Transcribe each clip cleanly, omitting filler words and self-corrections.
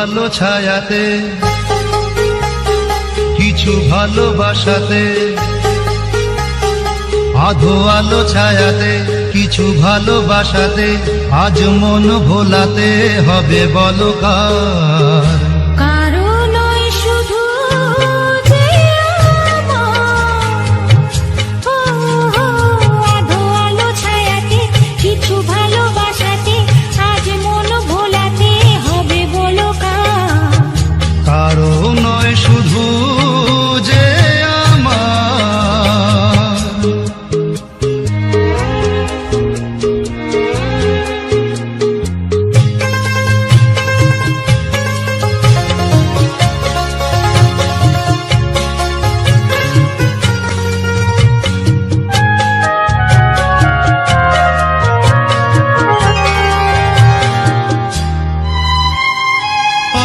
আলো ছায়াতে, কিছু ভালোবাসাতে, আধো আলো ছায়াতে, কিছু ভালোবাসাতে, আজ মন ভোলাতে হবে বলো কার।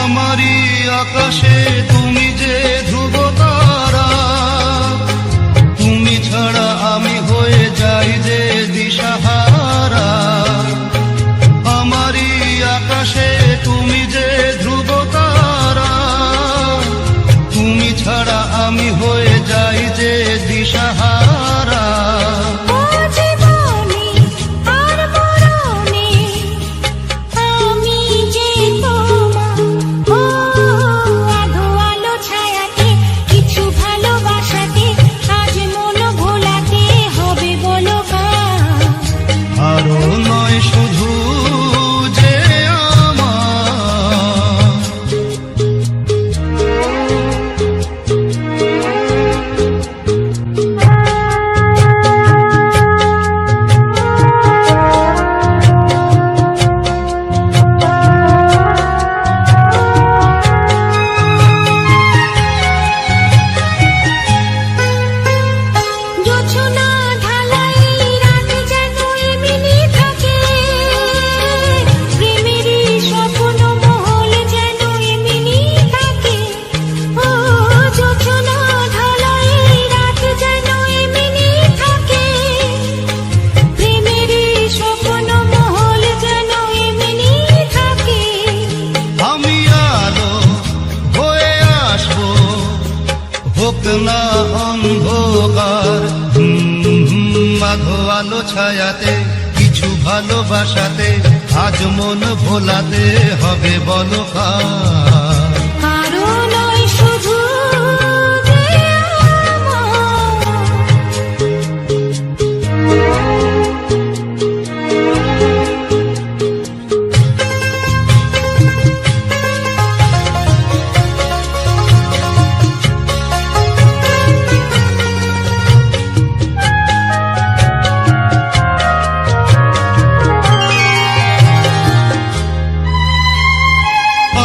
আমারি আকাশে তুমি যে ধ্রুব তারা, তুমি ছাড়া আমি হয়ে যাই যে দিশাহারা। আমারি আকাশে তুমি যে ধ্রুব তারা, তুমি ছাড়া আমি হয়ে যাই যে দিশাহারা। না অন্ধকার আধো আলো ছায়াতে, কিছু ভালোবাসাতে, আজ মন ভোলাতে হবে বলো কার।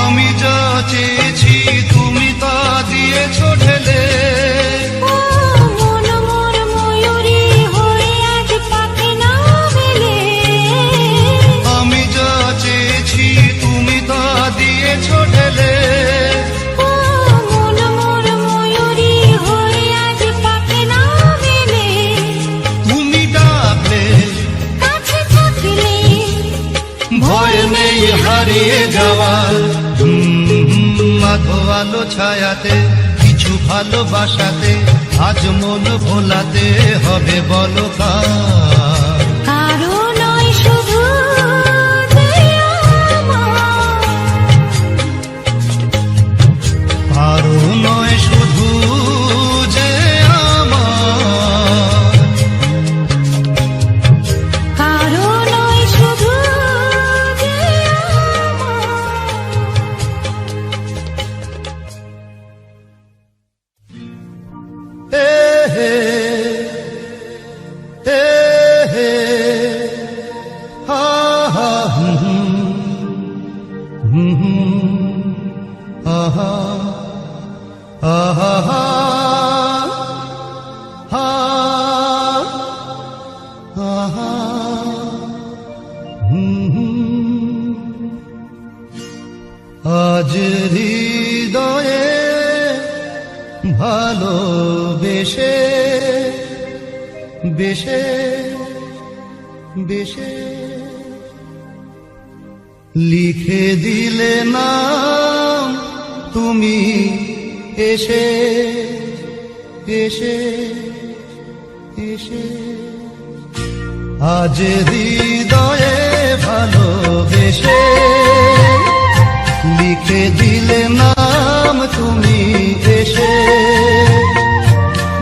আমি যা চেয়েছি তুমি তা দিয়েছ ঢেলে, আমি যা চেয়েছি তুমি তা দিয়েছ ঢেলে। তুমি ডাকলে ভয় নেই হারিয়ে যাওয়ার। আধো আলো ছায়াতে, কিছু ভালোবাসাতে, আজ মন ভোলাতে হবে বলো কার। কারো নয় শুধু যে আমার, কারো নয় শুধু যে আজ হৃদয়ে ভালোবেসে বেশে বেশে লিখে দিলে না তুমি এসে এসে এসে আজ হৃদয়ে ভালোবেসে লিখে দিলে নাম তুমি এসে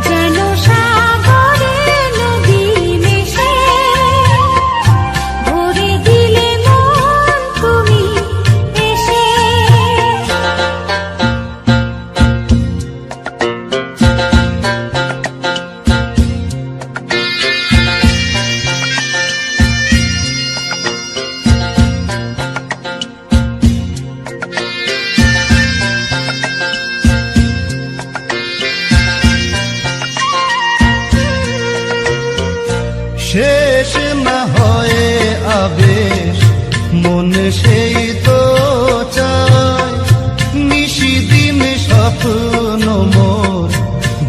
যেন সাগরে নদী মিশে ভরে দিলে মন তুমি এসে শেষ না হয়ে আবেশ মন সেই তো চায় নিশিদিন স্বপ্ন মোর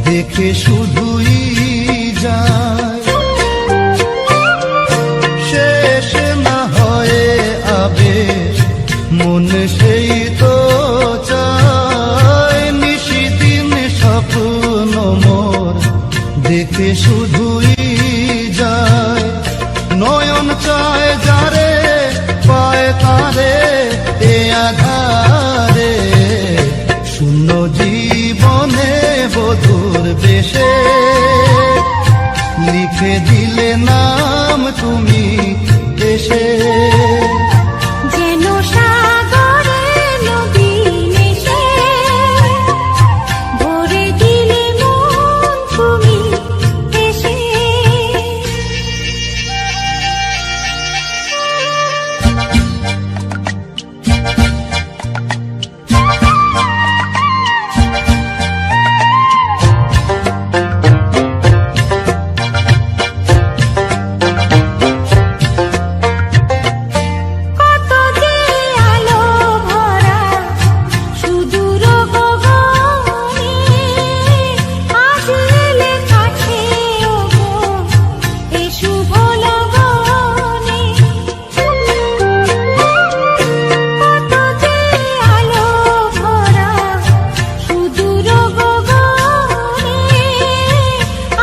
দেখে শুধুই যায় শেষ না হয়ে আবেশ মন সেই তো চায় নিশিদিন স্বপ্ন মোর দেখে শুধুই যায় নয়ন চায় যারে পায় তারে এ আধারে শূন্য জীবনে বধুর বেশে লিখে দিলে নাম তুমি এসে যেন সাগরে নদী মিশে ভরে দিলে মন তুমি এসে কত যে আলো ভরা সুদূর গগনে আজ এলে কাছে ওগো এ শুভ লগনে কত যে আলো ভরা সুদূর গগনে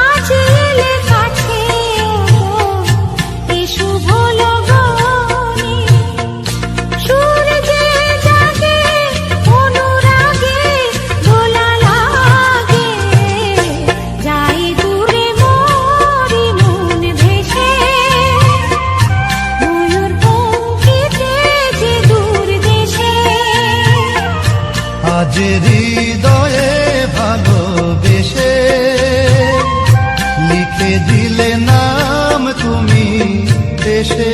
আজ এলে কাছে ওগো এ শুভ লগনে সূর্যে জাগে অনুরাগে দোলা লাগে যাই দূরে মোরি মন ভেসে ময়ূর পঙ্খিতে যে দূর দেশে আজ হৃদয়ে ভালোবেসে লিখে দিলে নাম তুমি এসে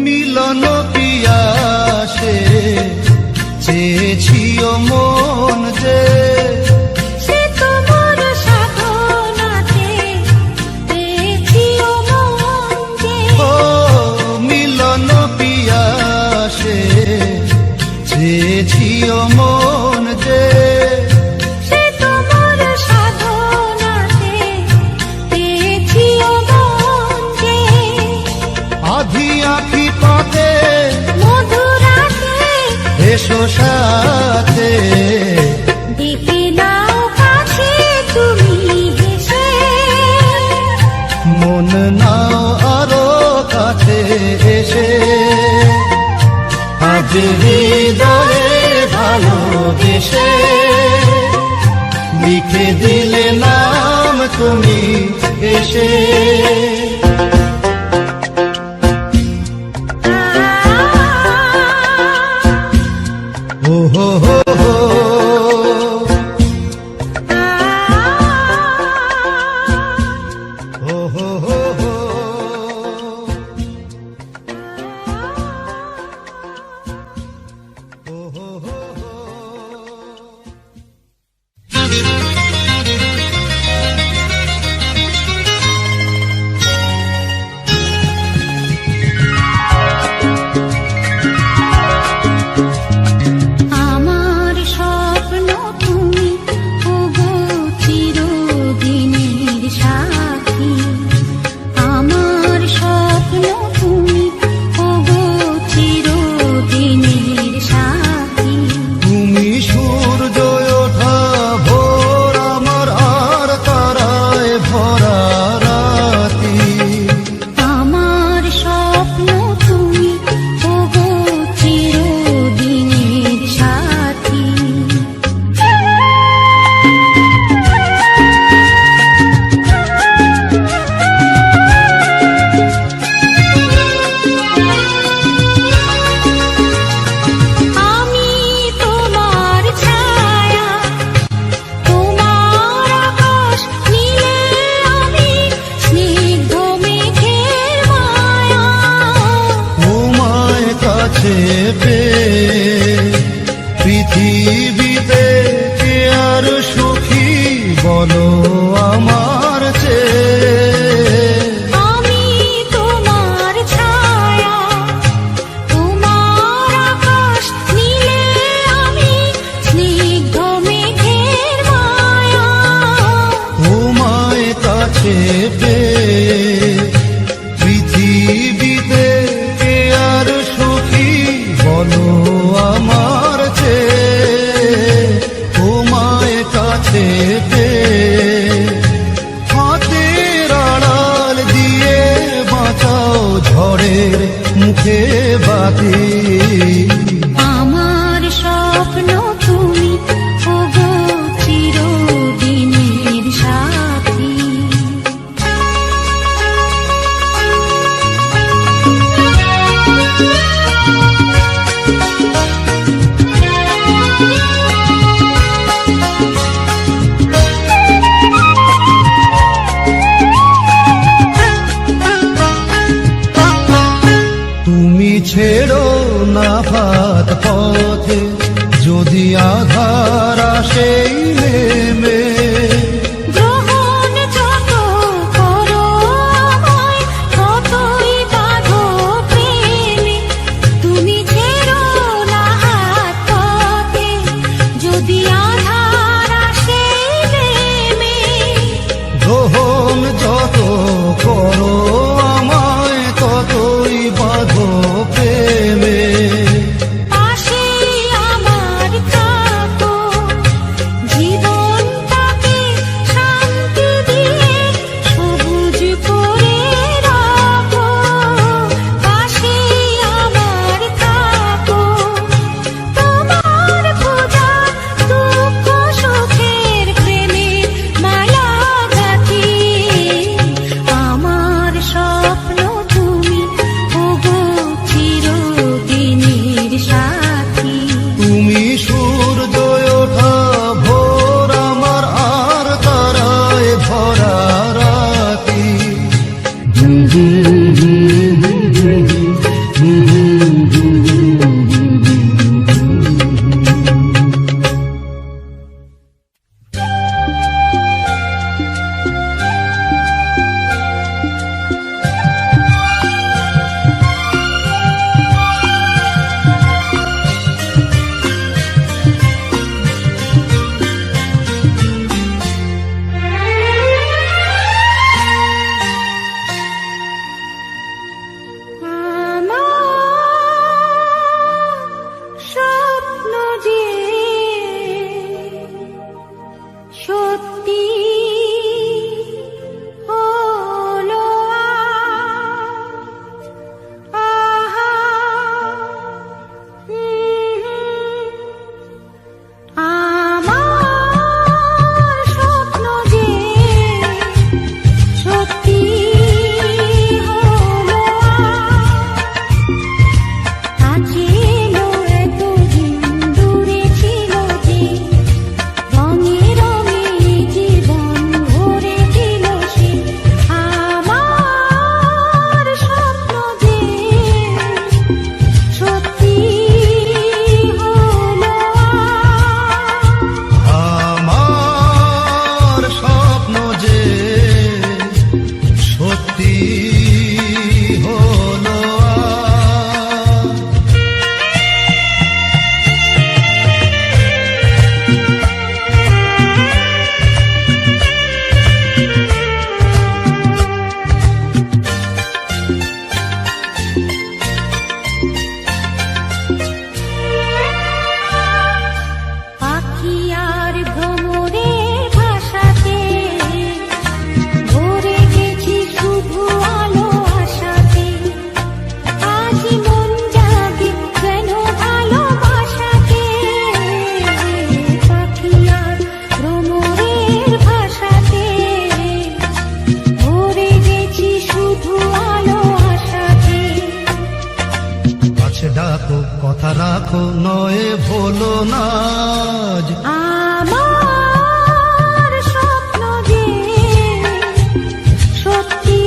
মিলন পিয়াসে চেয়েছিও মন যে সে তোমার সাধনাতে পেয়েছিও মন যে ও মিলন পিয়াসে চেয়েছিও মন যে সে তোমার সাধনাতে পেয়েছিও মন যে আধি আখি পথে মধুরাতে এসো সাথে দেখে নাও কাছে তুমি হেসে মন নাও আরো কাছে এসে আজ হৃদয়ে ভালোবেসে লিখে দিলে নাম তুমি এসে ও হো হো হো ও হো হো হো ও হো হো হো কাছে পেয়ে পৃথিবীতে কে আর সুখী বলো আমার চেয়ে। আমি তোমার ছায়া, তোমার আকাশ নীলে আমি স্নিগ্ধ মেঘের মায়া। তোমায় কাছে পেয়ে পৃথিবীতে কে আর সুখী বলো আমার চেয়ে। তোমায় কাছে পেয়ে হাতের আড়াল দিয়ে বাঁচাও ঝড়ের মুখে বাতি। আমার স্বপ্ন তুমি ওগো চিরদিনের সাথী। তুমি ছেড়ো না হাত পথে যদি আধার আসেই নেমে। গ্রহণ যত করো আমায় ততই বাঁধো প্রেমে। তুমি ছেড়ো না হাত পথে যদি আধার আসে নেমে। গ্রহণ যত করো আমায় ততই বাঁধো প্রেমে। পাশে আমার থাকো, জীবনটাকে শান্তি দিয়ে সবুজ করে রাখো। পাশে আমার থাকো, তোমার খোঁজার দুঃখ সুখের প্রেমে মালা গাঁথি। আমার স্বপ্ন তুমি ওগো চিরদিনের সাথী। তুমি সূর্য ওঠা ভোর আমার আর তারায় ভরা রাতি। আমার স্বপ্ন যে সত্যি হলো আহা, আমার স্বপ্ন যে সত্যি হলো কাছে এলো এতদিন দূরে ছিল যে রঙে রঙে জীবন ভরেছিল সে। আমার স্বপ্ন যে সত্যি হলো আমার স্বপ্ন যে সত্যি হলো পাখি আর ভ্রমরের ভাষাতে ভরে গেছি শুধু আলো আশাতে। আজ মন জাগে যেন ভালোবাসাতে। পাখি আর ভ্রমরের ভাষাতে ভরে গেছি শুধু আলো আশাতে। কাছে ডাকো কথা রাখো নয় ভোলো না আজ। আমার স্বপ্ন যে সত্যি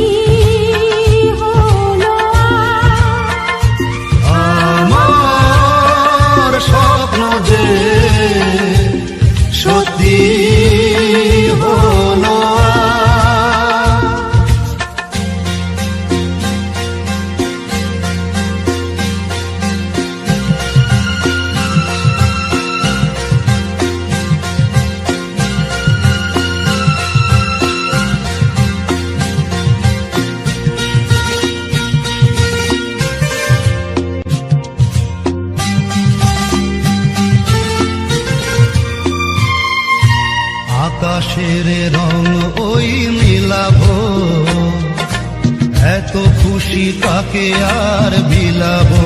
হলো আজ। আমার আকাশের রং ওই মিলাবো, এত খুশি কাকে আর বিলাবো।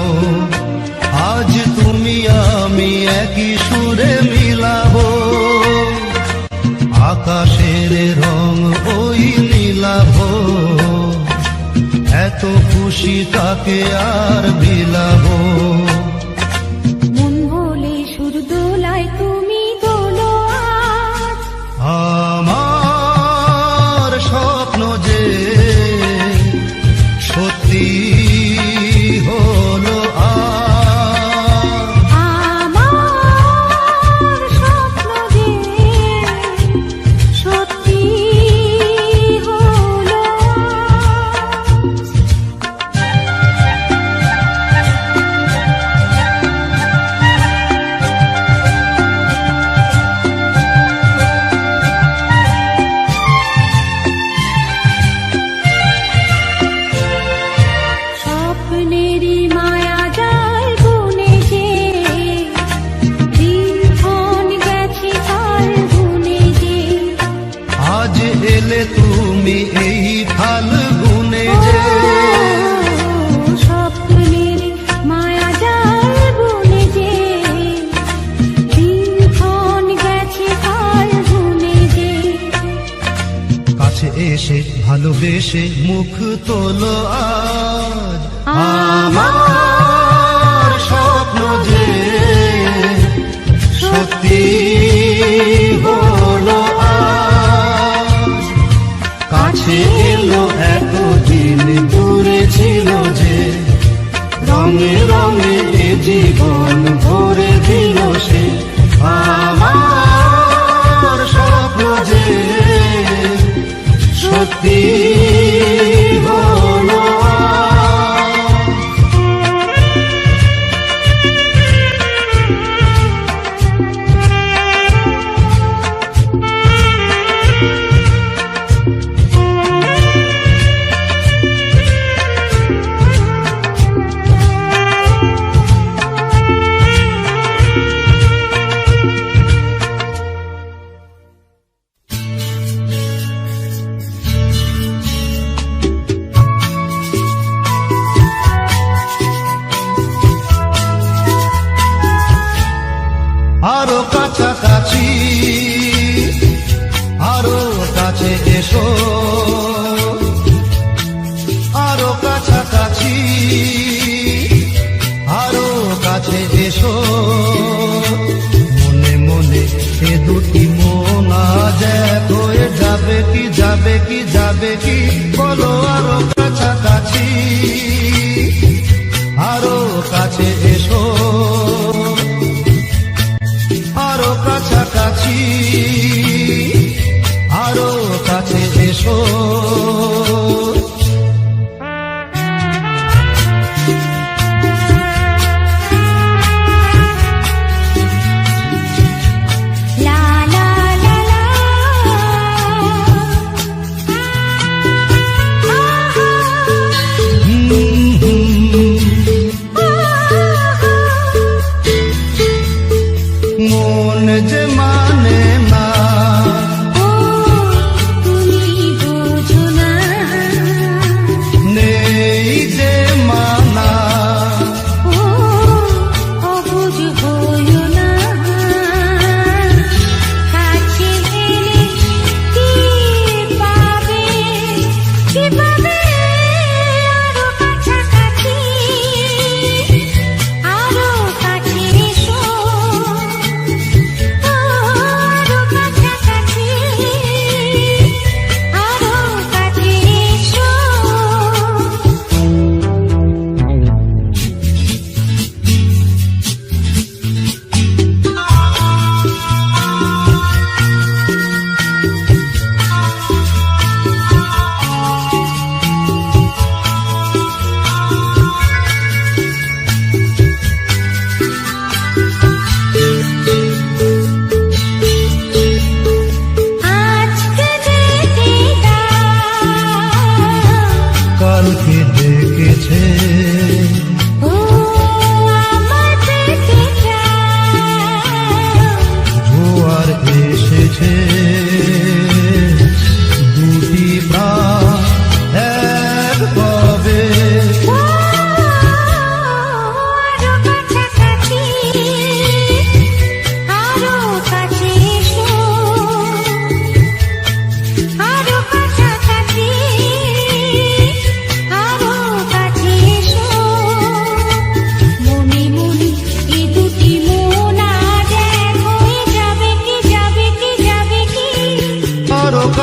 আজ তুমি আমি একই সুরে মিলাবো, আকাশের রং ওই মিলাবো, এত খুশি কাকে আর বিলাবো। মন বলে সুর দোলায় তুমি দোলো আজ, আমার স্বপ্ন যে সত্যি হলো আজ, আমার স্বপ্ন যে সত্যি হলো আজ। স্বপ্নেরই মায়া জাল বুনে যে দিনক্ষণ গেছে কাল বুনে যে, আজ এলে তুমি এই ফাল্গুনে যে, স্বপ্নের মায়া জাল বুনে যে দিনক্ষণ গেছে কাল বুনে যে। কাছে এসে ভালোবেসে মুখ তোলো আজ, আমার স্বপ্ন যে সত্যি হলো আজ। কাছে এলো এতদিন দূরে ছিল যে, রঙে রঙে এ জীবন ভরে দিল সে, আমার স্বপ্ন যে সত্যি হলো আজ। আরো কাছাকাছি, আরো কাছে এসো, আরো কাছাকাছি, আরো কাছে এসো। মনে মনে এ দুটি মন আজ এক হয়ে যাবে কি যাবে কি যাবে কি, বলো আরো কাছাকাছি, আরো কাছে এসো, আরো কাছাকাছি, আরো কাছে এসো। লা লা লা লা,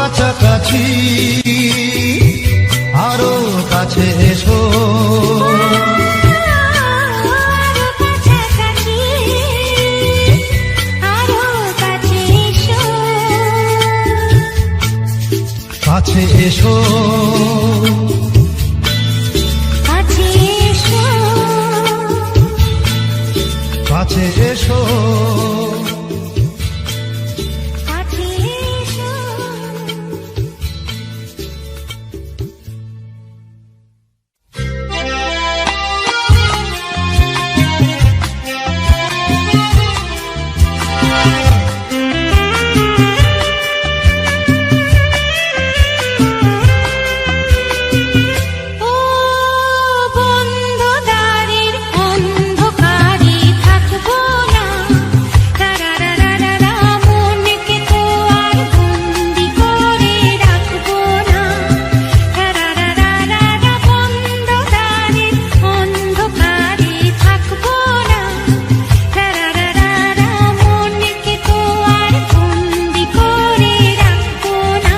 কাছাকাছি, আরো কাছে এসো, আরো কাছাকাছি, আরো কাছে এসো, কাছে এসো, কাছে এসো, কাছে এসো। কাছে এসো। ও বন্ধ দ্বারের অন্ধকারে থাকবো না, রারারারারা মনকে তো আর বন্দি করে রাখবো না, রারারারারা বন্ধ দ্বারের অন্ধকারে থাকবো না, রারারারারা মনকে তো আর বন্দি করে রাখবো না,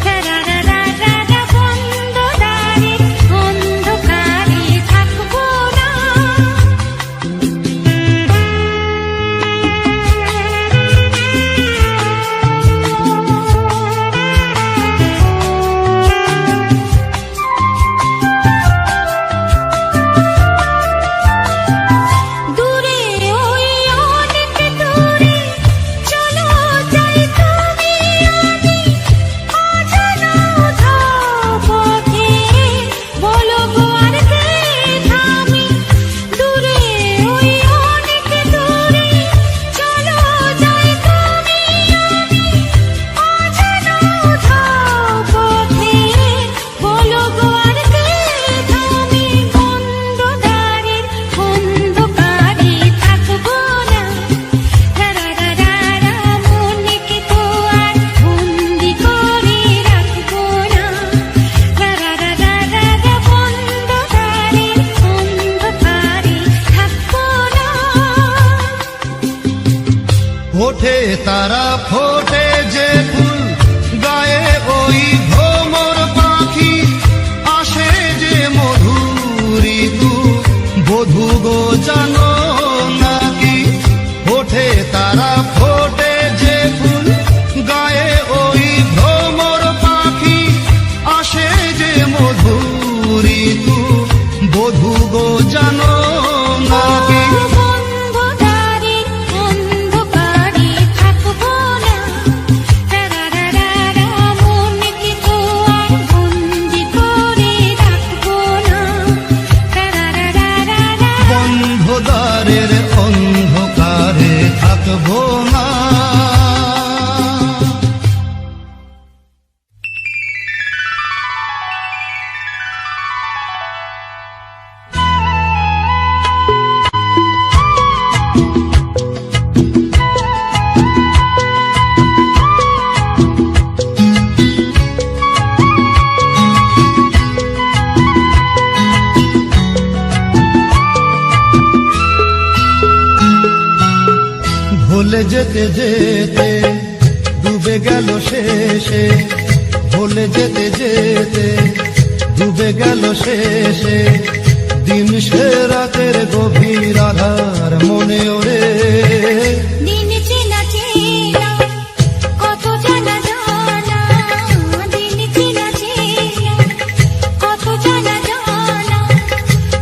রারারারারা বন্ধ দ্বারের অন্ধকারে থাকবো না। দূরে ওই অনেক দূরে চলো যাই তুমি আমি, অজানা উধাও পথে বলো গো আর কে থামি। দূরে ওই অনেক দূরে চলো যাই তুমি আমি, অজানা উধাও পথে বলো গো আর কে থামি। বন্ধ দ্বারের অন্ধকারে থাকবো না, রারারারারা মনকে তো আর বন্দি করে রাখবো না, রারারারারা বন্ধ দ্বারের অন্ধকারে থাকবো না। ওঠে তারা ফোটে যে ফুল, গায়ে ওই ভ্রমর পাখি, আসে যে মধুর ঋতু, বধূ গো জানো নাকি। ওঠে তারা ফোটে যে ফুল, গায়ে ওই ভ্রমর পাখি, আসে যে মধুর ঋতু, বধূ গো জানো নাকি। বন্ধ দ্বারের অন্ধকারে থাকবো না, রারারারারা মনকে তো আর বন্দি করে রাখবো না, রারারারারা বন্ধ দ্বারের অন্ধকারে থাকবো না। ভুলে যেতে যেতে ডুবে গেল শেষে, ভুলে যেতে যেতে ডুবে গেল শেষে, দিন সে রাতের গভীর আধার মনে ওরে। দিন চেনা চেনা কত জানা জানা, দিন চেনা চেনা কত জানা জানা,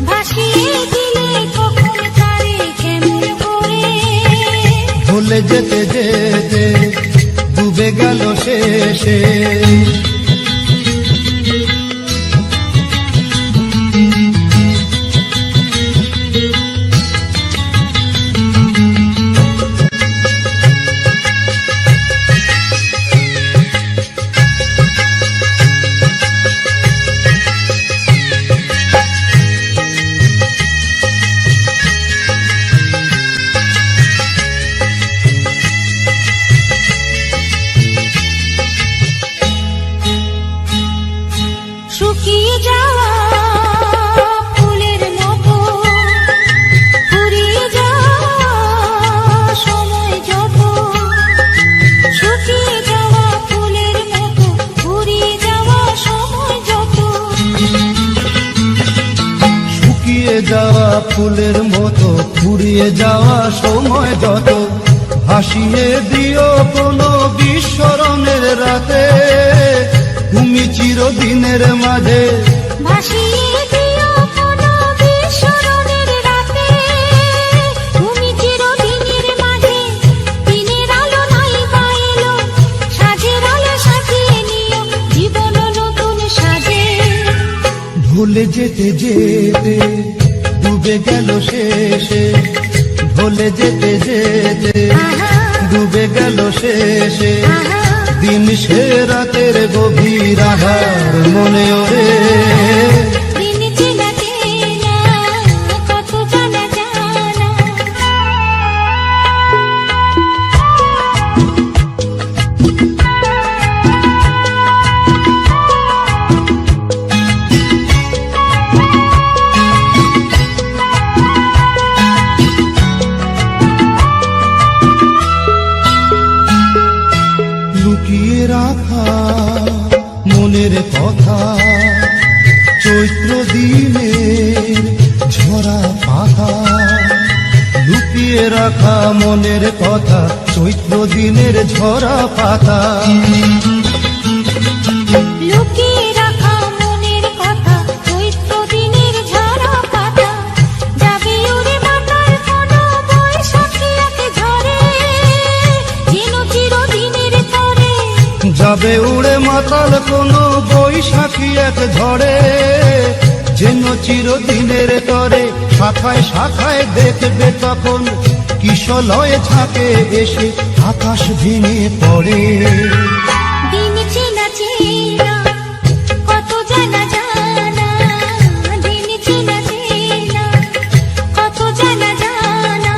ভাসিয়ে দিলে কখন তারে কেমন করে। ভুলে যেতে যেতে ডুবে গেল শেষে। ফুলের মতো ফুরিয়ে যাওয়া সময় যত ভাসিয়ে দিও কোনো বিস্মরণের রাতে, তুমি চিরদিনের মাঝে ভাসিয়ে দিও কোনো বিস্মরণের রাতে, তুমি চিরদিনের মাঝে। দিনের আলো নাই বা এলো, সাঁঝের আলো সাজিয়ে নিও জীবন নতুন সাজে। ভুলে যেতে যেতে ডুবে গেল শেষে, ভুলে যেতে যেতে ডুবে গেল শেষে, দিন সে রাতের গভীর আধার মনে ওরে। দিন চেনা চেনা কত জানা জানা, লুকিয়ে রাখা মনের কথা, চৈত্র দিনের ঝরা পাতা। লুকিয়ে রাখা মনের কথা, চৈত্র দিনের ঝরা পাতা। লুকিয়ে রাখা মনের কথা, চৈত্র দিনের ঝরা পাতা। যাবে উড়ে মাতার কোনো বৈশাখী এক ঝড়ে, যেন চিরদিনের তরে। যাবে উড়ে মাতাল কোনো বৈশাখী এক ঝড়ে, যেন চিরদিনের তরে। শাখায় শাখায় দেখবে তখন কিশলয়ে ঝাঁকে এসে আকাশ ভেঙে পড়ে। দিন চেনা চেনা কত জানা জানা, দিন চেনা চেনা কত জানা জানা।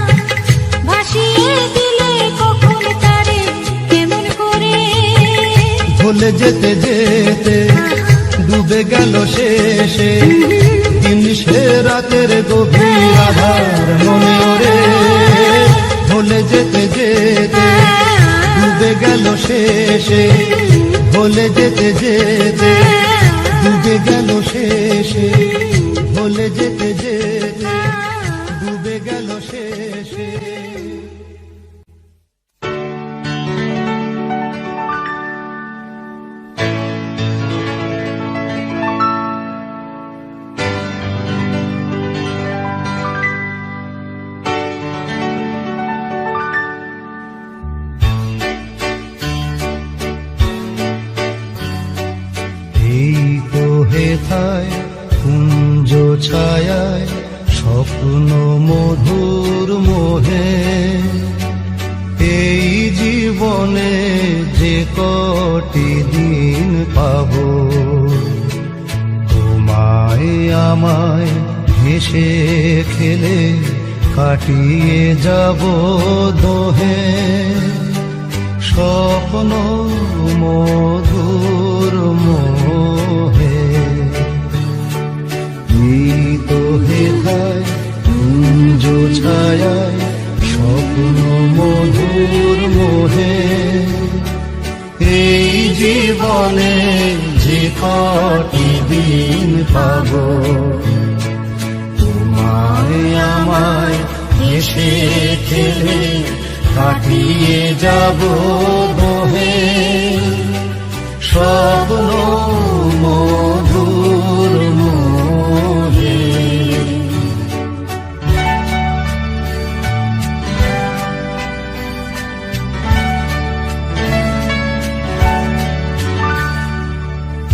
ভাসিয়ে দিলে কখন তারে কেমন করে, ভুলে যেতে যেতে ডুবে গেল শেষে, দিন সে রাতের গভীর আধার মনে ওরে। ভুলে যেতে যেতে ডুবে গেল শেষে, ভুলে যেতে যেতে ডুবে গেল শেষে, ভুলে যেতে যেতে ডুবে গেল শেষে। এই তো হেথায় কুঞ্জ ছায়ায় স্বপ্ন মধুর মোহে, এই জীবনে যে কটি দিন পাব, তোমায় আমায় হেসে খেলে কাটিয়ে যাব দোহে। স্বপ্ন মধুর মোহে, নিত হেথায় কুঞ্জ ছায়ায় স্বপ্ন মধুর মোহে, এই জীবনে যে কটি দিন পাব, তোমায় আমায় হেসে খেলে কাটিয়ে যাব দোহে। স্বপ্ন মধুর মোহে।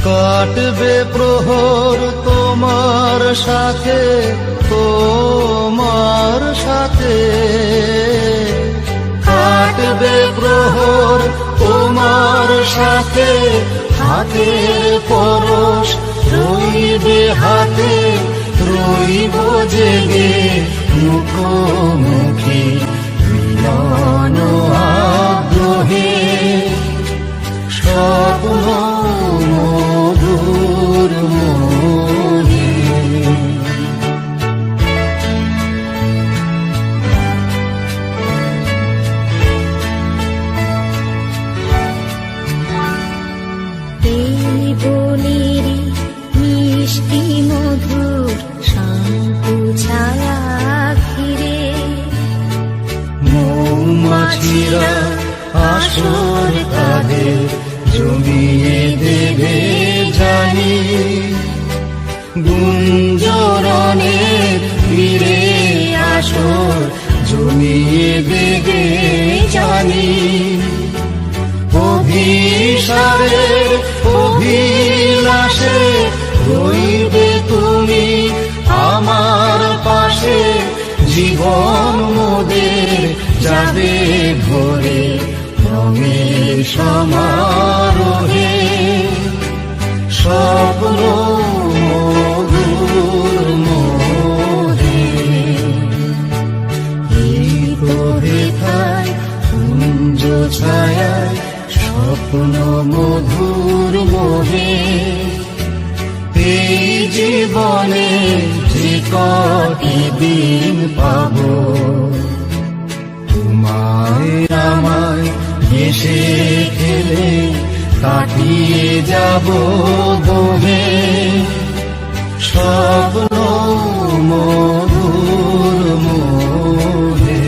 কাটবে প্রহর তোমার সাথে, তোমার সাথে কাটবে প্রহর তোমার সাথে। হাতের পরশ রইবে হাতে, রইব জেগে মুখোমুখি মিলন আগ্রহে। স্বপ্ন মধুর মোহে। এই বনের মিষ্টি মধুর শান্ত ছায়া মৌমাছিরা আসর তাদের জমিয়ে দেবে জানি, গুঞ্জরণে ফিরে আসর জমিয়ে দেবে জানি। অভিসারের অভিলাষে রইবে তুমি আমার পাশে, জীবন মোদের যাবে ভরে রঙের সমারোহে। স্বপ্ন মধুর মোহে এই প্রহেতায় কুঞ্জ ছায়ায়, স্বপ্ন মধুর মোহে। এই জীবনে যে কটি দিন পাব, তোমায় আমায় হেসে খেলে কাটিয়ে যাব দোহে। স্বপ্ন মধুর মোহে।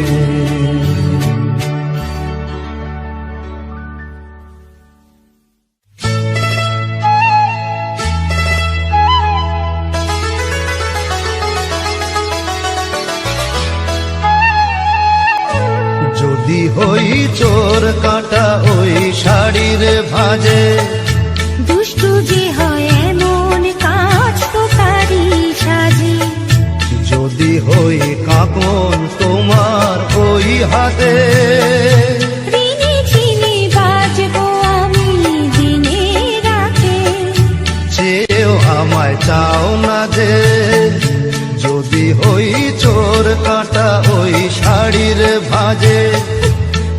যদি হই চোর কাটা ওই শাড়ির ভাঁজে, দুষ্টু যে হয় এমন কাজ তো তারি সাজে। যদি হই কাঁপন তোমার ওই হাতে, ঋণী চিনি বাজবো আমি দিনে রাতে। চেয়েও আমায় চাও না যে। যদি হই চোর কাটা ওই শাড়ির ভাঁজে,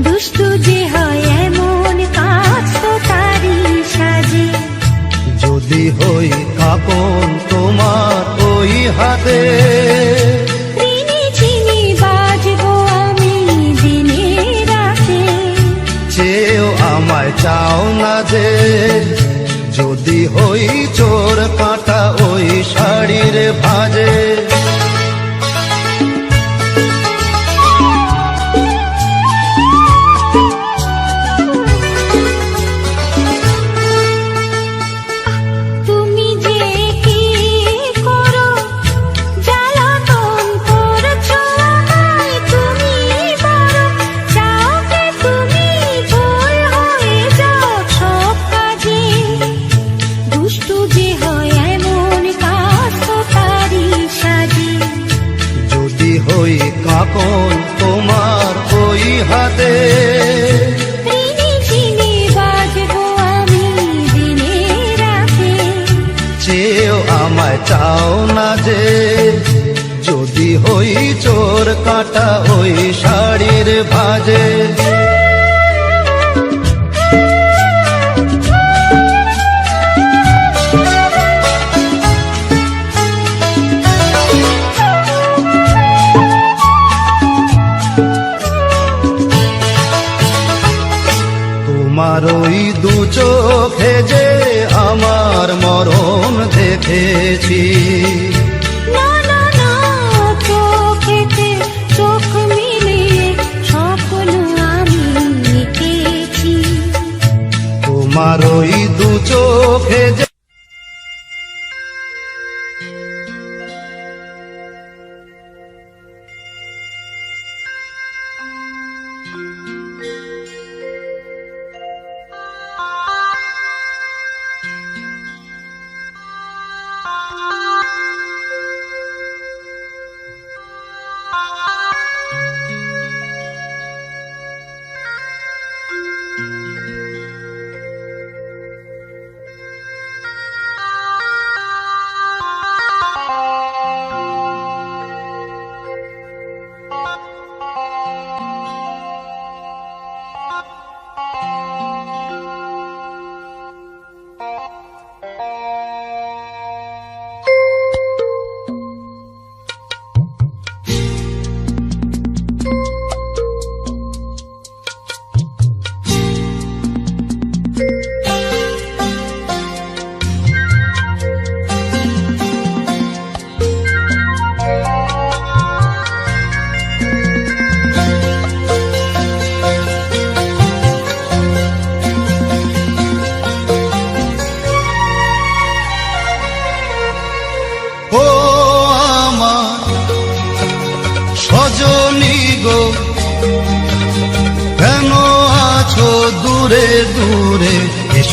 দুষ্টু যে হয় এমন কাজ তো তারি সাজে। যদি হই কাঁপন তোমার ওই হাতে, ঋণী চিনি বাজবো আমি দিনে রাতে। চেয়েও আমায় চাও না যে। যদি হই চোর কাটা ওই শাড়ির ভাঁজে, তুমি যে কি করো জ্বালাতন করছো আমায়, তুমি বড় চাও যে তুমি ভুল হয়ে যাও সব কাজে। দুষ্টু যে হয় এমন কাজ তো তারি সাজে। যদি হই কাঁপন তোমার ওই হাতে, ঋণী চিনি বাজবো আমি দিনে রাতে। চেয়েও আমায় চাও না যে। যদি হই চোর কাটা ওই শাড়ির ভাঁজে, তোমার ওই দু চোখে যে আমার মরণ দেখেছি। না না না চোখেতে চোখ মিলিয়ে স্বপ্ন আমি এঁকেছি। তোমার ওই দু চোখে যে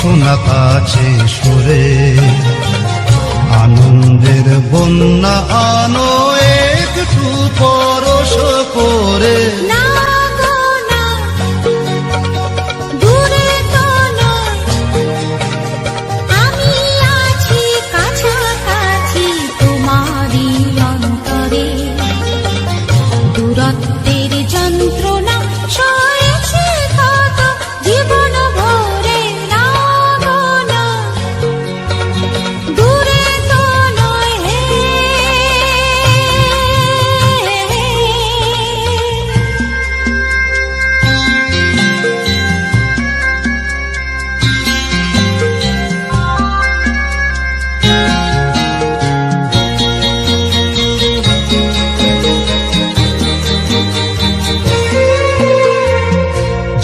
এসো না কাছে সরে, আনন্দের বন্যা আনো একটু পরশ করে। না গো না, দূরে তো নয়, আমি আছি কাছাকাছি তোমারই অন্তরে। দূরত্বের যন্ত্রণা সয়েছি কত জীবন ভরে। না গো না, দূরে তো নয় হে।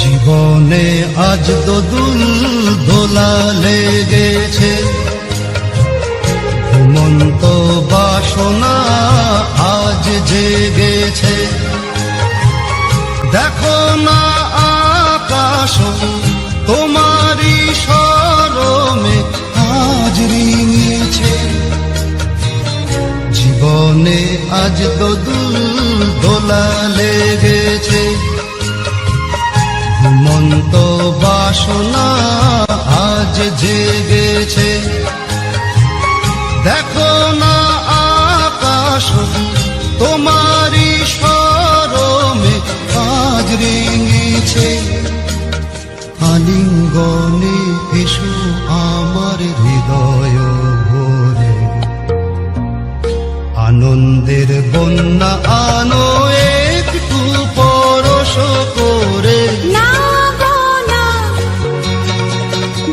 জীবনে আজ দোদুল দোলা লেগেছে, ঘুমন্ত বাসনা আজ জেগেছে। দেখো না আকাশ তোমারই শরমে আজ রিঙেছে। জীবনে আজ দোদুল দোলা লেগেছে, ঘুমন্ত বাসনা আজ জেগেছে। দেখো না আকাশ তোমারই শরমে আজ রেঙেছে। আলিঙ্গনে এসো আমার হৃদয় ভরে, আনন্দের বন্যা আনো একটু পরশ করে। না গো না,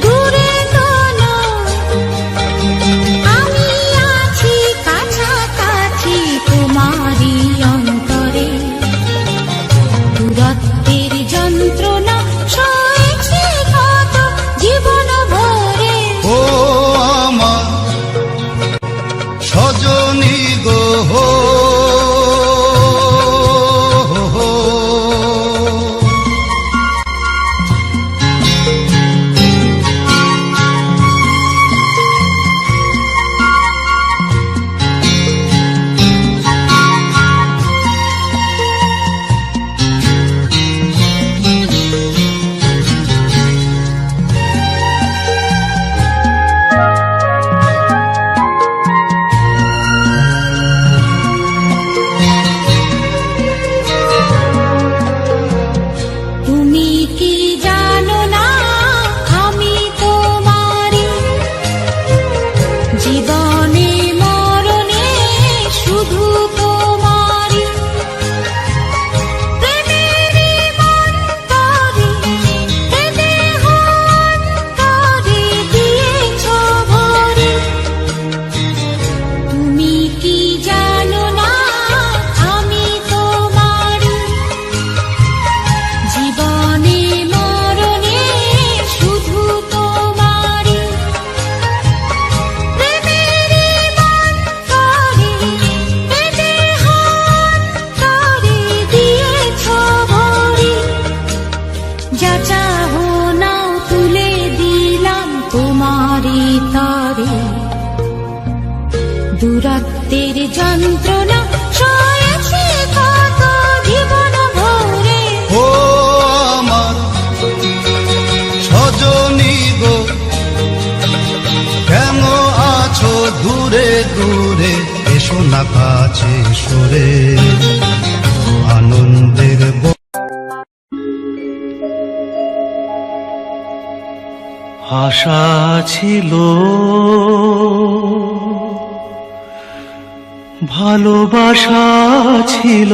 দূরে তো নয়, আমি আছি কাছাকাছি তোমারই অন্তরে। দূরত্বের যন্ত্রণা সয়েছি কত জীবন ভরে। ও আমার সজনী গো, তুমি কি জানো না আমি তোমারই, জীবনে মরণে শুধু তোমারই। প্রেমেরই মন্তরে এ দেহ অন্তরে দিয়েছ ভরে। তুমি কি জানো না আমি তোমারই, জীবনে মরণে শুধু তোমারই। প্রেমেরই মন্তরে এ দেহ অন্তরে দিয়েছ ভরে। যা চাহো নাও তুলে দিলাম তোমারই তরে। দূরত্বের যন্ত্রণা সয়েছি কত জীবন ভরে। ও আমার সজনী গো, কেন আছো দূরে দূরে, এসো না কাছে সরে, আনন্দের আশা ছিল, ভালোবাসা ছিল,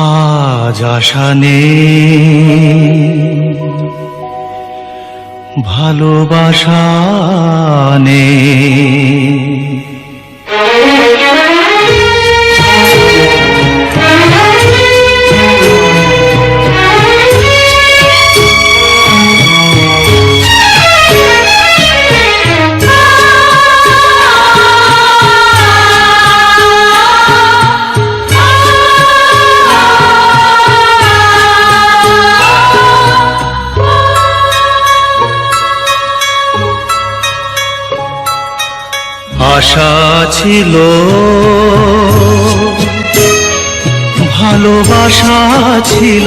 আজ আশা নেই, ভালোবাসা নেই। ছিল, ভালোবাসা ছিল,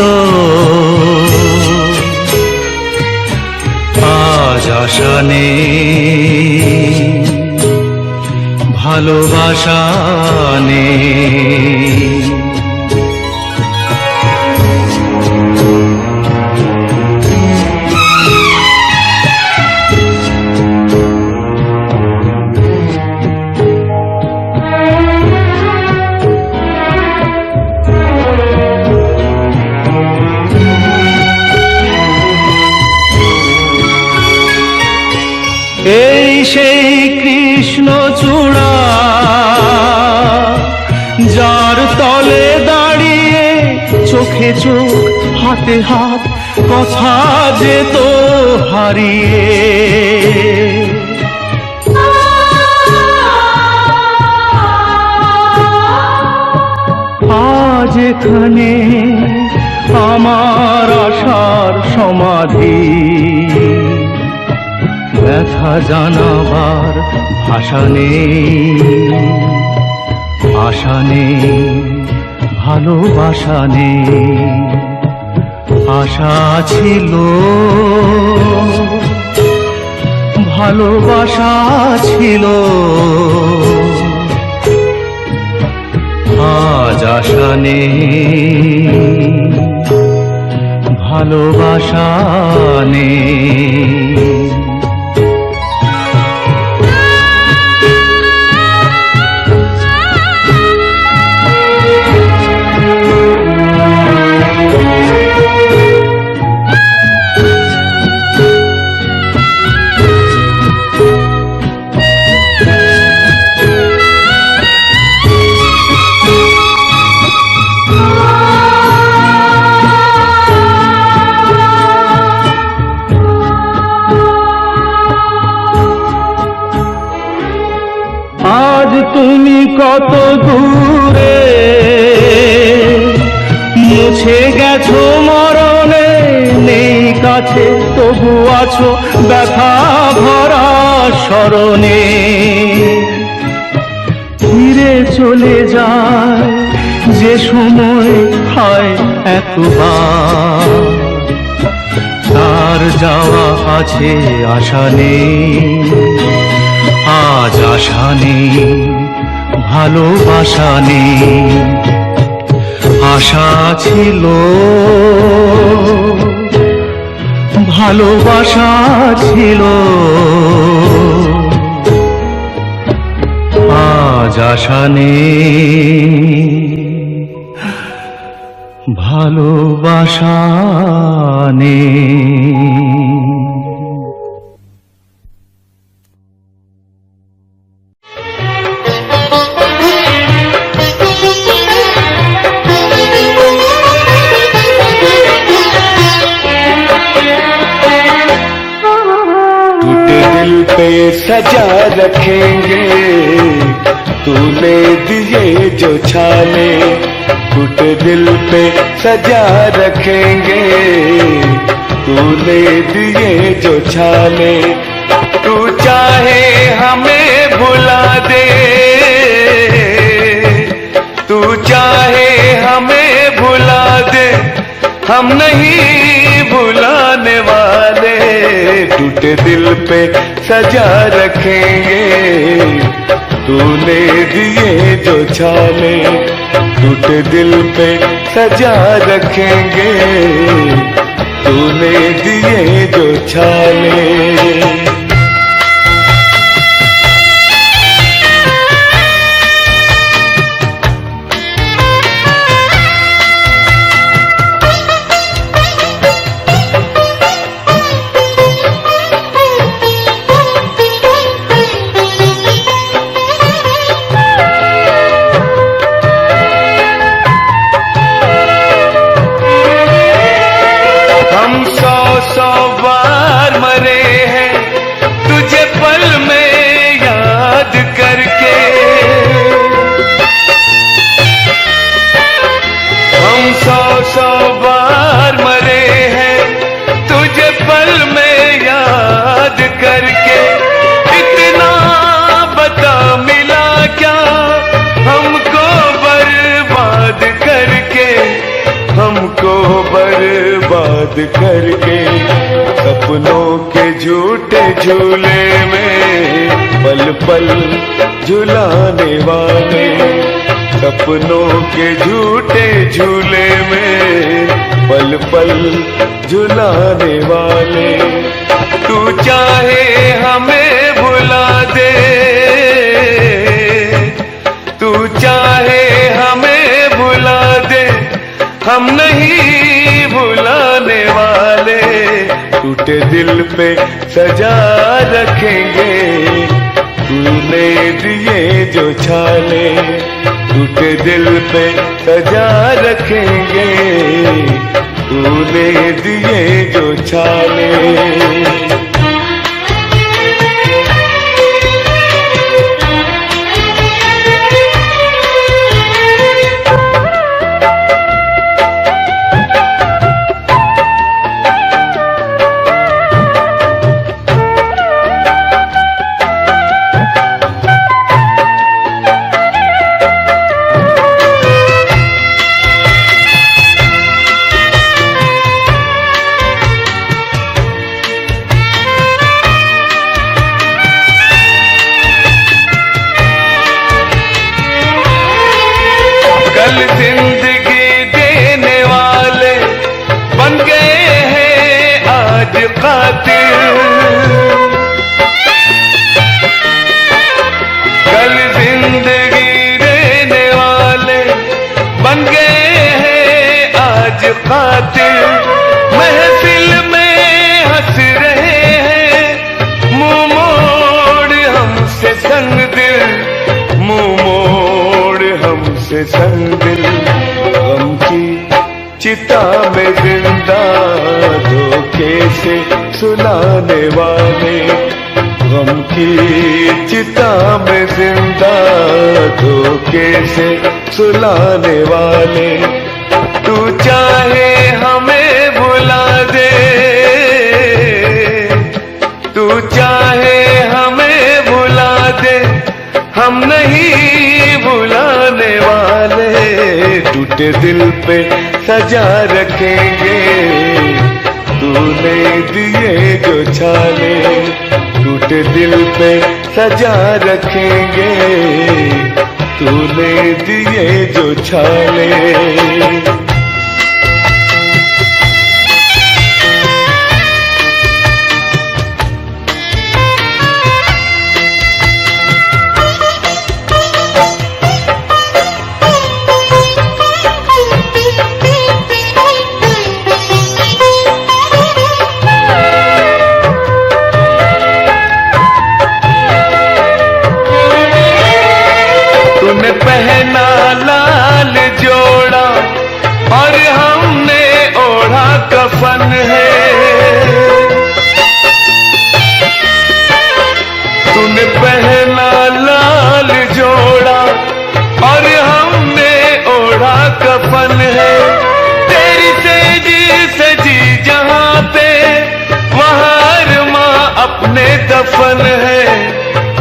আজ আশা নেই, ভালোবাসা নেই। এই সেই কৃষ্ণচূড়া, যার তলে দাঁড়িয়ে চোখে চোখ হাতে হাত কথা যেত হারিয়ে। আজ এখানে আমার আশার সমাধি, ব্যথা জানাবার ভাষা নেই, আশা নেই, ভালোবাসা নেই। আশা ছিল, ভালোবাসা ছিল, আজ আশা নেই, ভালোবাসা নেই। আজ তুমি কত দূরে, মুছে গেছো মরণে, নেই কাছে তবু আছো ব্যথা ভরা স্মরণে। ফিরে চলে যায় যে সময় হয় একবার, তার যাওয়া আছে আশা নেই, আজ আশা নেই, ভালোবাসা নেই। আশা ছিল, ভালোবাসা ছিল, আজ আশা নেই, ভালোবাসা নেই। पे सजा रखेंगे तूने दिए जो छाले, टूटे दिल पे सजा रखेंगे तूने दिए जो छाले। तू चाहे हमें भुला दे, तू चाहे हमें भुला दे, हम नहीं भुलाने वाले। टूटे दिल पे सजा रखेंगे तूने दिए जो छाले, टूटे दिल पे सजा रखेंगे तूने दिए जो छाले। बर्बाद करके सपनों के झूठे झूले में पल पल झुलाने वाले, सपनों के झूठे झूले में पल पल झुलाने वाले। तू चाहे हमें भुला दे, तू चाहे हमें भुला दे, हम नहीं भुलाने वाले। टूटे दिल पे सजा रखेंगे तूने दिए जो छाले, टूटे दिल पे सजा रखेंगे तूने दिए जो छाले। कल जिंदगी देने वाले बन गए हैं आज कातिल, कल जिंदगी देने वाले बन गए हैं आज कातिल। महफिल में हंस रहे हैं मुंह मोड़ हमसे संग दिल, मुंह मोड़ हमसे संग दिल। गम की चिता में जिंदा धोखे से सुलाने वाले, गम की चिता में जिंदा धोखे से सुलाने वाले। तू चाहे हमें भुला दे, तू चाहे हमें भुला दे, हम नहीं भुलाने वाले। टूटे दिल पे सजा रखेंगे तूने दिए जो छाले, टूटे दिल पे सजा रखेंगे तूने दिए जो छाले। तूने पहना लाल जोड़ा और हमने ओढ़ा कफन है, तूने पहना लाल जोड़ा और हमने ओढ़ा कफन है। तेरी तेजी सजी जहां पे वहां माँ अपने दफन है,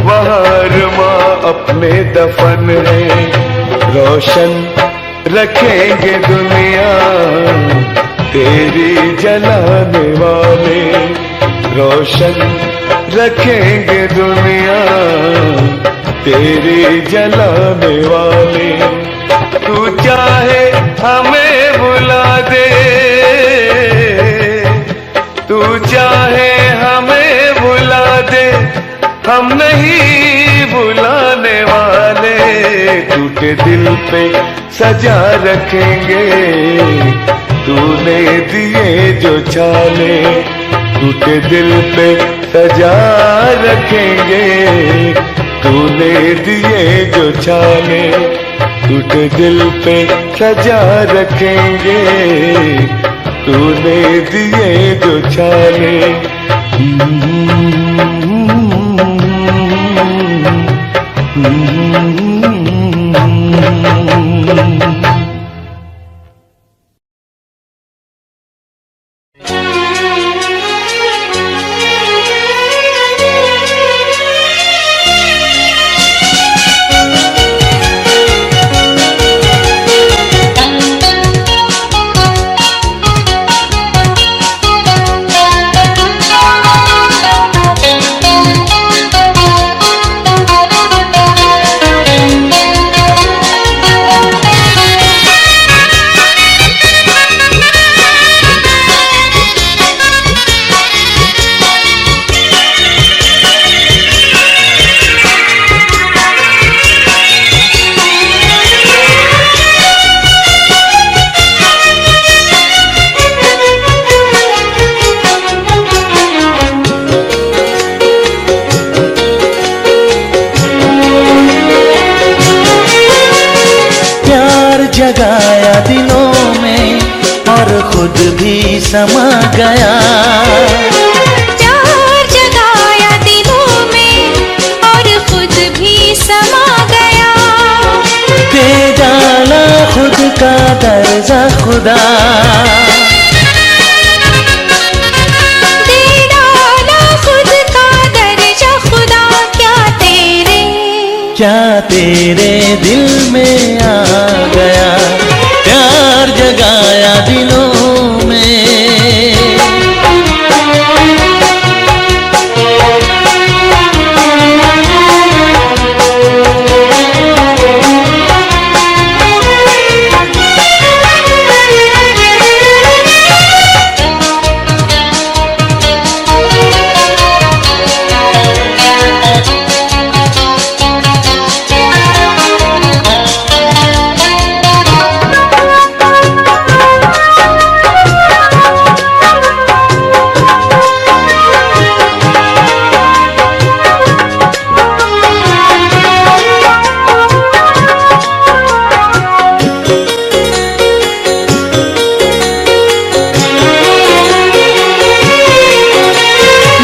वहां माँ अपने दफन है। रोशन रखेंगे दुनिया तेरी जलाने वाले, रोशन रखेंगे दुनिया तेरी जलाने वाले। तू चाहे हमें भुला दे, तू चाहे हमें भुला दे, हम नहीं भुलाने वाले। टूटे दिल पे सजा रखेंगे तूने दिए जो छाले, टूटे दिल पे सजा रखेंगे तूने दिए जो छाले, टूटे दिल पे सजा रखेंगे तूने दिए जो छाले। जगाया दिलों में और खुद भी समा गया। प्यार जगाया दिलों में और खुद भी समा गया। दे डाला खुद का दर्जा खुदा, दे डाला खुद का दर्जा खुदा। क्या तेरे दिल में आ गया, प्यार जगाया दिलों में।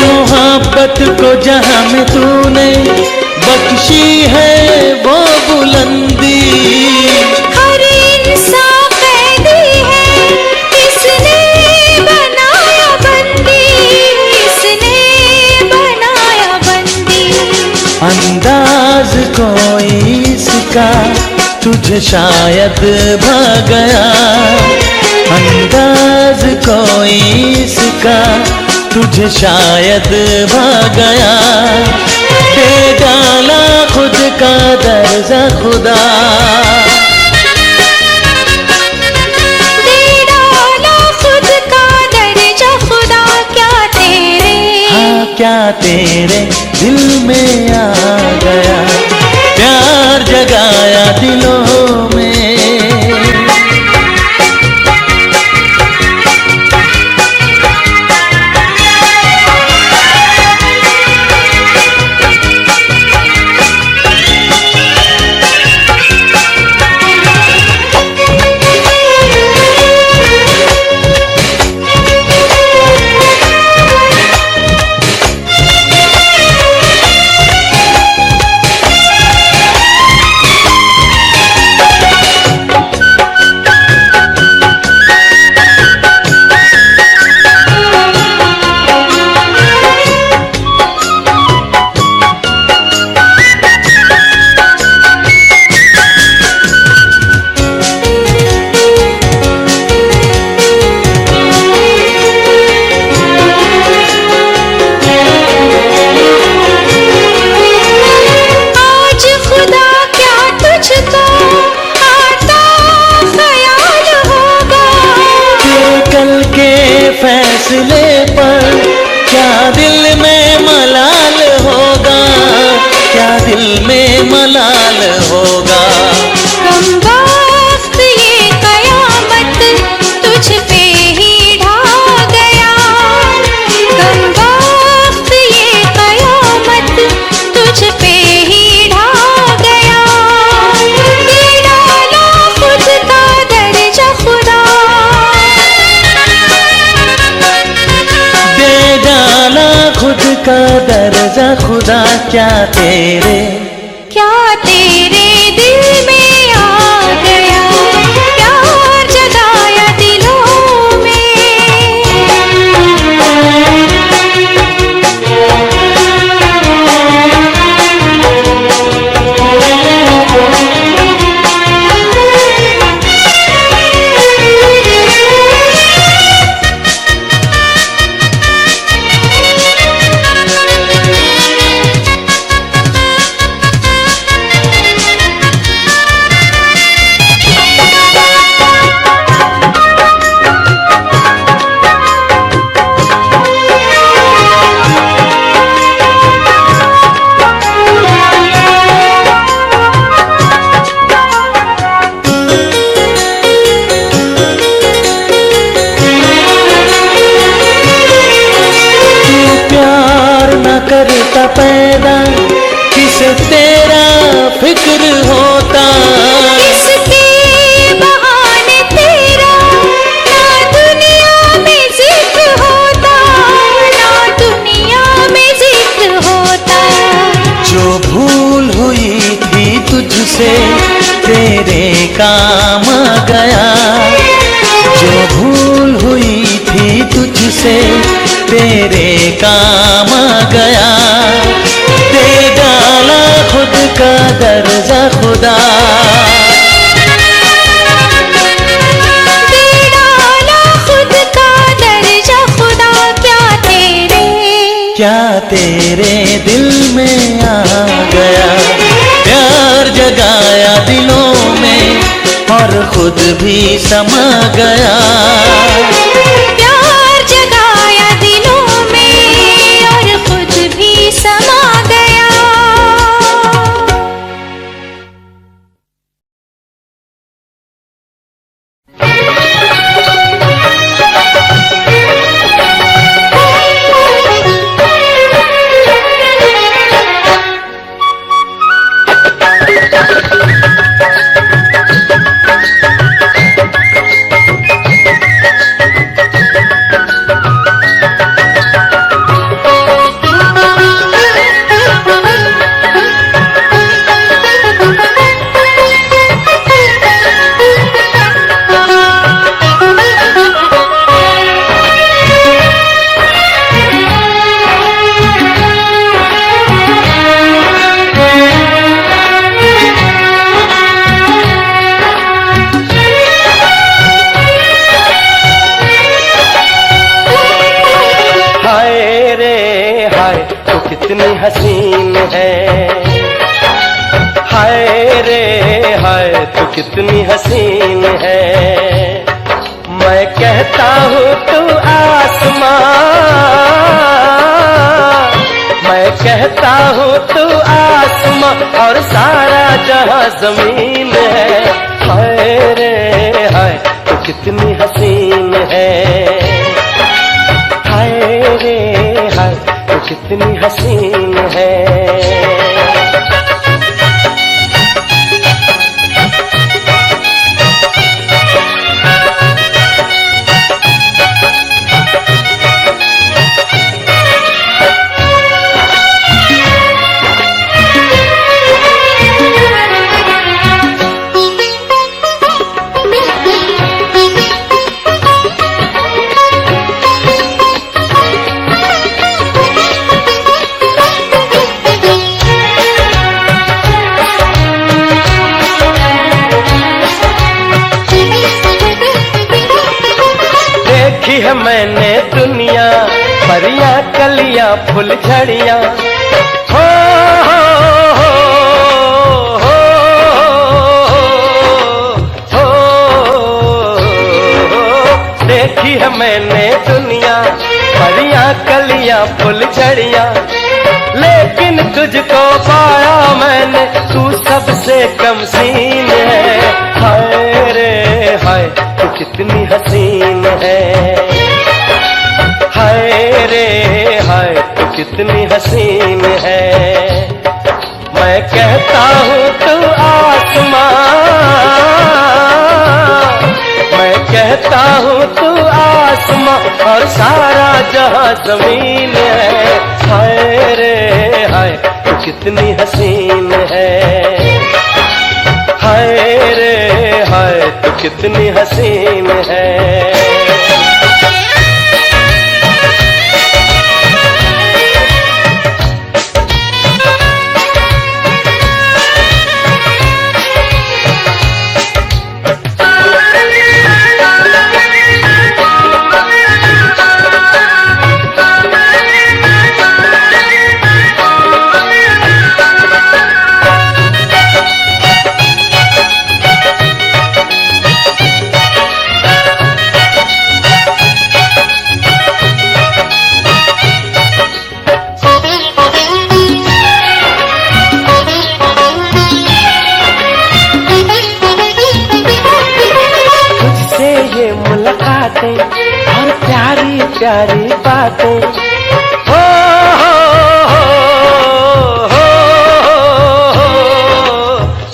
मोहब्बत को जहां में तूने बख्शी है वो बुलंदी, हर इंसान कैदी है किसने बनाया बंदी, किसने बनाया बंदी। अंदाज कोई इसका तुझे शायद भा गया, अंदाज कोई इसका तुझे शायद भा गया। दे डाला खुद का दर्जा खुदा, दे डाला खुद का दर्जा खुदा। क्या तेरे दिल में आ गया, प्यार जगाया दिलों में। फैसले पर क्या दिल में मलाल होगा, क्या दिल में मलाल होगा। कम वक्त ये कयामत तुझ पे ही ढा गया, कम वक्त ये कयामत तुझ पे ही ढा गया। दे डाला खुद का दर्जा खुदा, दे डाला खुद का दर्जा खुदा। क्या तेरे दिल में आ गया, प्यार जगाया दिलों में। से तेरे काम आ गया, दे डाला खुद का दर्जा खुदा, दे डाला खुद का दर्जा खुदा। क्या तेरे दिल में आ गया, प्यार जगाया दिलों में और खुद भी समा गया, प्यार जगाया दिलों में और खुद भी समा गया। कितनी हसीन है, हाय रे हाय तू कितनी हसीन है। मैं कहता हूँ तू आसमां, मैं कहता हूँ तू आसमां और सारा जहां जमीन है। हाय रे हाय तू कितनी हसीन है, हाय रे हाय तू कितनी हसीन है। देखी है मैंने दुनिया, परियां कलियां फूल झड़ियां, हो हो हो हो हो। देखी है मैंने दुनिया, परियां कलियां फूल झड़ियां, लेकिन तुझको पाया मैंने, तू सबसे कम सीन है। हाय रे हाय तू कितनी हसीन है, हाय रे हाय तू कितनी हसीन है। मैं कहता हूँ तू आसमां, मैं कहता हूँ तू आसमां और सारा जहां जमीन है। हाय रे हाय तू कितनी हसीन है, हाय रे हाय तू कितनी हसीन है। और प्यारी प्यारी बातें, हो हो हो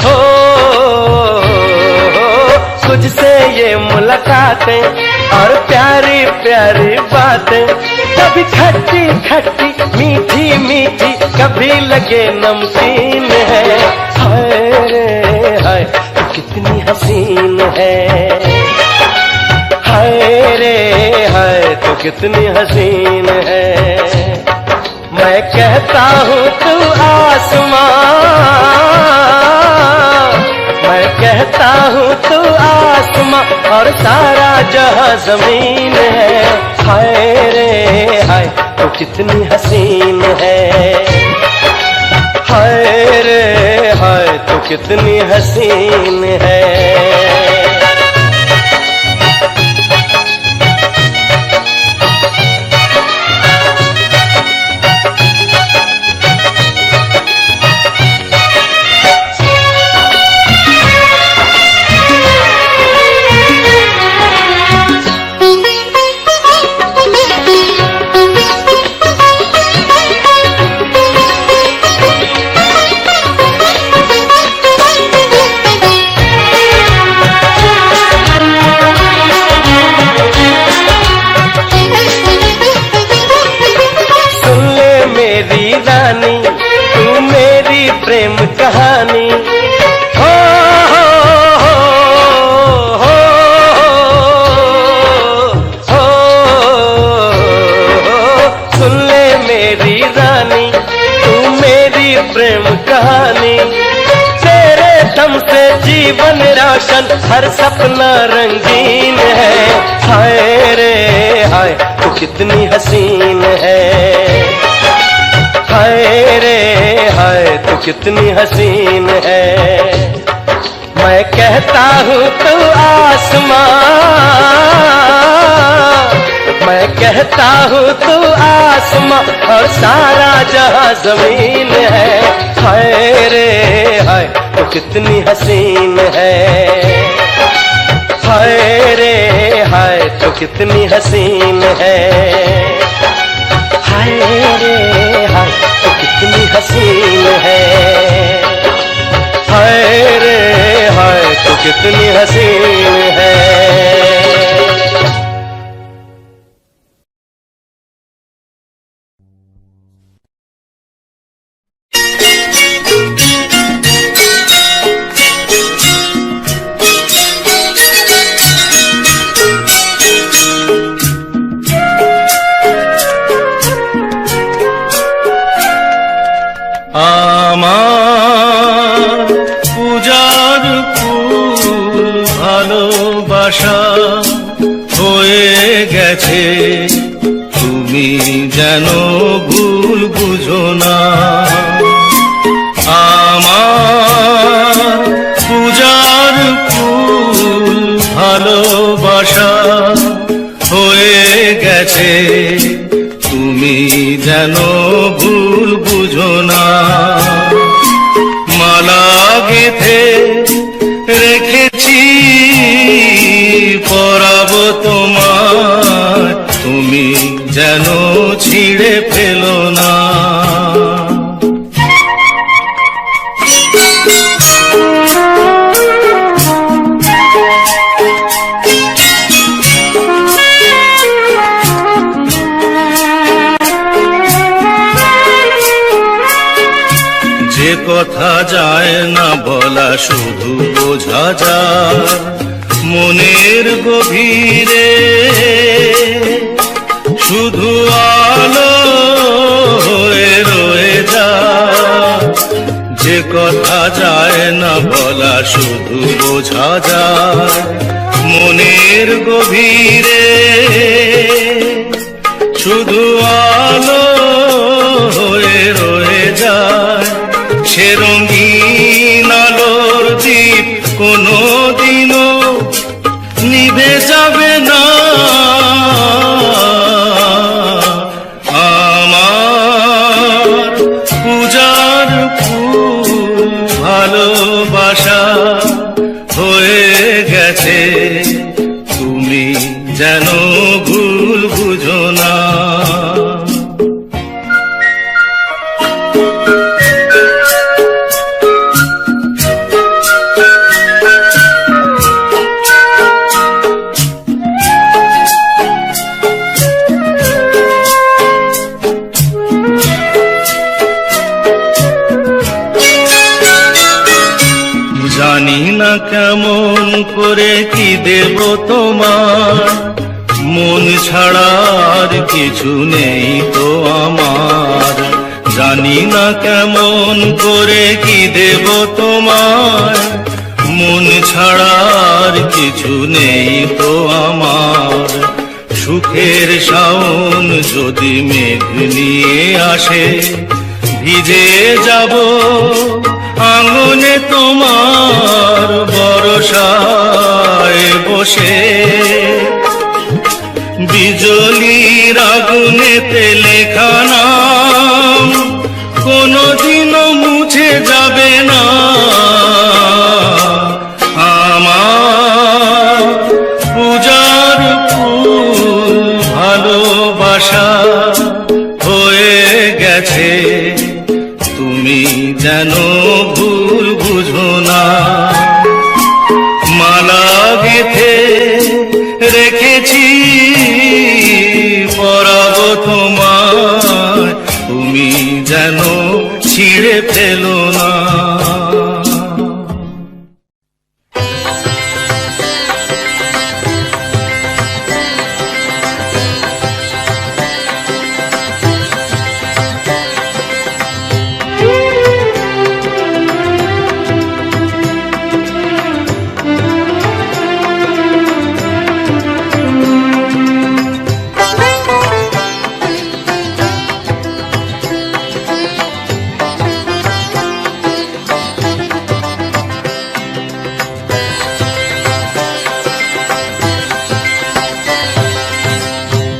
हो हो। तुझसे ये मुलाकातें और प्यारी प्यारी बातें, कभी खट्टी खट्टी मीठी मीठी, कभी लगे नमकीन है। हाय रे हाय तू कितनी हसीन है, हाय रे हाय तू कितनी हसीन है। मैं कहता हूँ तू आसमां, मैं कहता हूँ तू आसमां और सारा जहां जमीन है। हाय रे हाय तू कितनी हसीन है, हाय रे हाय तू कितनी हसीन है। प्रेम कहानी हो, सुन ले मेरी रानी तू मेरी प्रेम कहानी। तेरे दम से जीवन रोशन हर सपना रंगीन है। हाय रे हाय तू कितनी हसीन है, हाय रे हाय तू कितनी हसीन है। मैं कहता हूँ तू आसमां, मैं कहता हूँ तू आसमां और सारा जहां जमीन है। हाय रे हाय तू कितनी हसीन है, हाय रे हाय तू कितनी हसीन है। हाय रे हाय तू कितनी हसीन है, हाय रे हाय तू कितनी हसीन है। আমার পূজার ফুল ভালোবাসা হয়ে গেছে, তুমি যেন ভুল বুঝো না। আমার পূজার ফুল ভালোবাসা হয়ে গেছে, তুমি যেন ভুল বুঝো না। মালা গেঁথে রেখেছি পরাবো তোমার, তুমি যেন ছিঁড়ে ফেলো না। যে কথা যায় না বলা শুধু বোঝা যায় মনের গভীরে, শুধু আলো হয়ে রয়ে যায়। যে কথা যায় না বলা শুধু বোঝা যায় মনের গভীরে, শুধু আলো হয়ে রয়ে যায়। সে রঙিন আলোর দ্বীপ কোনোদিনও নিভে যাবে না। আমার পূজার ফুল ভালোবাসা হয়ে গেছে, তুমি যেন ভুল বুঝো না। জানি না কেমন করে কি দেব তোমার, মন ছাড়া ছাড়ার কিছু নেই তো আমার। জানি না কেমন করে কি দেব তোমায়, মন ছাড়ার কিছু নেই তো আমার। সুখের শাওন যদি মেঘ নিয়ে আসে, ভিজে যাব আঙনে তোমার বরসায় বসে। বিজলির আগুনেতে লেখা নাম কোনদিনও মুছে যাবে না আমার। পূজার ফুল ভালোবাসা হয়ে গেছে, তুমি যেন ভুল বুঝো না। মালা গেথে রেখেছি পরাবো তোমায়, তুমি যেন ছিঁড়ে ফেলো না।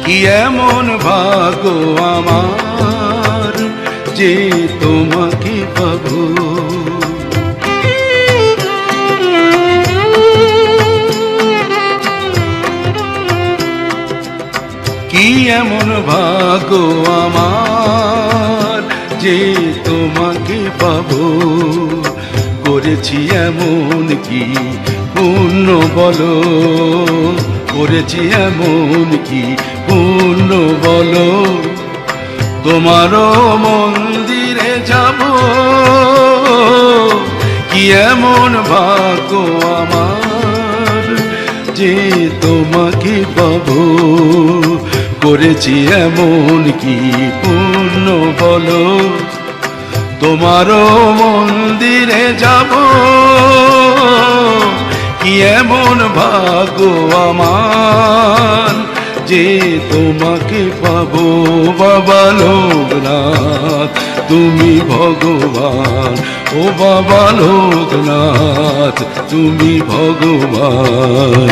কি এমন ভাগ্য আমার যে তোমাকে পাবো। কি এমন ভাগ্য আমার যে তোমাকে পাবো। করেছি এমন কি পুণ্য বলো, করেছি এমন কি পুণ্য বলো। তোমারও মন্দিরে যাব, কি এমন ভাগ্য আমার যে তোমাকে পাবো। করেছি এমন কি পুণ্য বলো, তোমারও মন্দিরে যাব। কি এমন ভাগ্য আমার যে তোমাকে পাবো। বাবা লোকনাথ তুমি ভগবান, ও বাবা লোকনাথ তুমি ভগবান।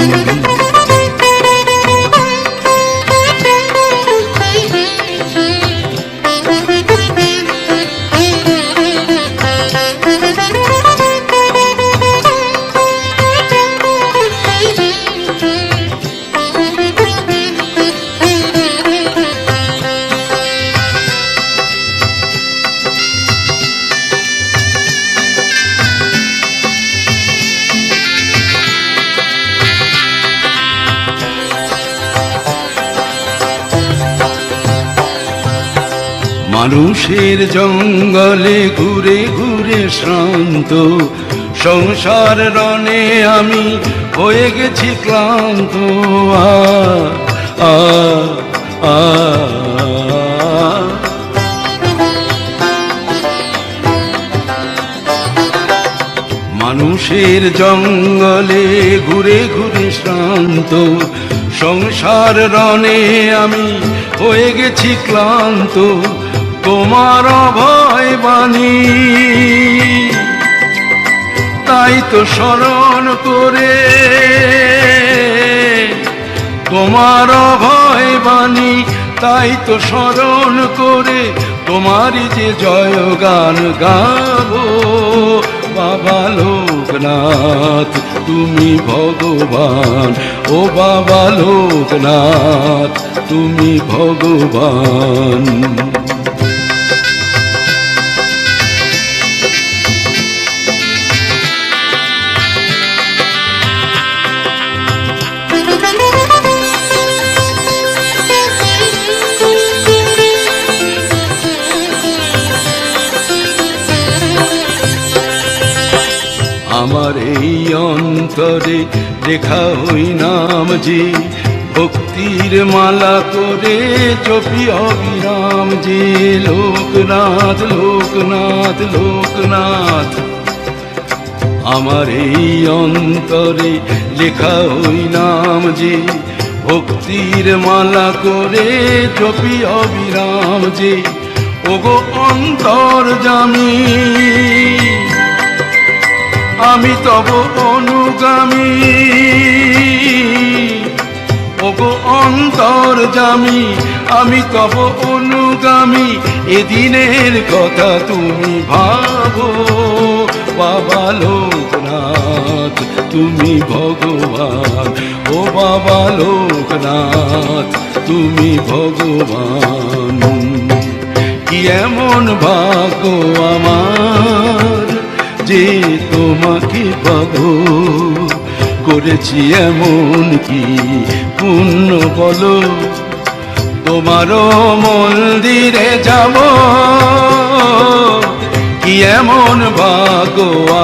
মানুষের জঙ্গলে ঘুরে ঘুরে শ্রান্ত, সংসার রণে আমি হয়ে গেছি ক্লান্ত। মানুষের জঙ্গলে ঘুরে ঘুরে শ্রান্ত, সংসার রণে আমি হয়ে গেছি ক্লান্ত। তোমার ভয় বাণী তাই তো স্মরণ করে, তোমার ভয় বাণী তাই তো স্মরণ করে তোমারই যে জয় গান গাবো। বাবা লোকনাথ তুমি ভগবান, ও বাবা লোকনাথ তুমি ভগবান। আমার এই অন্তরে লেখা ওই নাম যে ভক্তির মালা করে জপি অবিরাম যে লোকনাথ লোকনাথ লোকনাথ। আমার এই অন্তরে লেখা ওই নাম যে ভক্তির মালা করে জপি অবিরাম যে, ওগো অন্তর্যামী আমি তব অনুগামী, ওগো অন্তর্যামী আমি তব অনুগামী। এদিনের কথা তুমি ভাবো বাবা লোকনাথ তুমি ভগবান, ও বাবা লোকনাথ তুমি ভগবান। কি এমন ভাগ্য আমার যে তোমাকে পাবো, করেছি এমন কি পুণ্য বলো, তোমারও মন্দিরে যাব। কি এমন ভাগ্য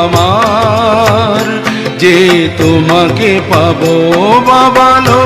আমার যে তোমাকে পাবো বাবা লো।